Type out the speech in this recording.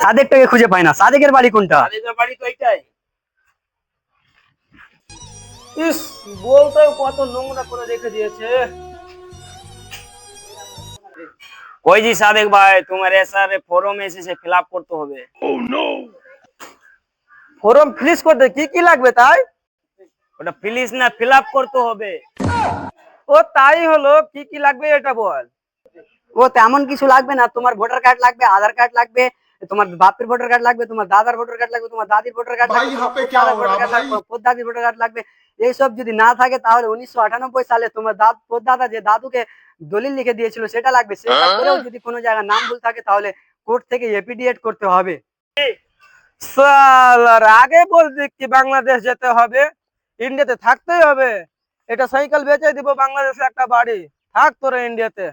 সাদেকটাকে খুঁজে পাই না। সাদেকের বাড়ি কোনটা? সাদেকের বাড়ি তো এইটাই। ইস, বলতেও কত নোংরা করে রেখে দিয়েছে। কই জি সাদেক ভাই, তোমার এসআর ফর্ম এসেছে, ফিল আপ করতে হবে। ফর্ম ফিল করতে কি কি লাগবে তাই? ওটা ফিলিস না, ফিল আপ করতে হবে। ও তাই হলো, কি কি লাগবে এটা বল। ও তেমন কিছু লাগবে না, তোমার ভোটার কার্ড লাগবে, আধার কার্ড লাগবে, তোমার বাপের ভোটার কার্ড লাগবে, তোমার দাদার ভোটার কার্ড লাগবে, তোমার দাদির ভোটার কার্ড লাগবে, তোমার দাদার ভোটার কার্ড লাগবে, দাদির ভোটার কার্ড লাগবে। এইসব যদি না থাকে তাহলে 1998 সালে তোমার দাদা যে দাদুকে দলিল লিখে দিয়েছিল সেটা লাগবে। সেটা করেও যদি কোনো জায়গায় নাম ভুল থাকে তাহলে কোর্ট থেকে এপিডিএট করতে হবে। সালার আগে বলছি কি বাংলাদেশ যেতে হবে, ইন্ডিয়াতে থাকতেই হবে। এটা সাইকেল বেচে দিব, বাংলাদেশে একটা বাড়ি, থাক তোরা ইন্ডিয়াতে।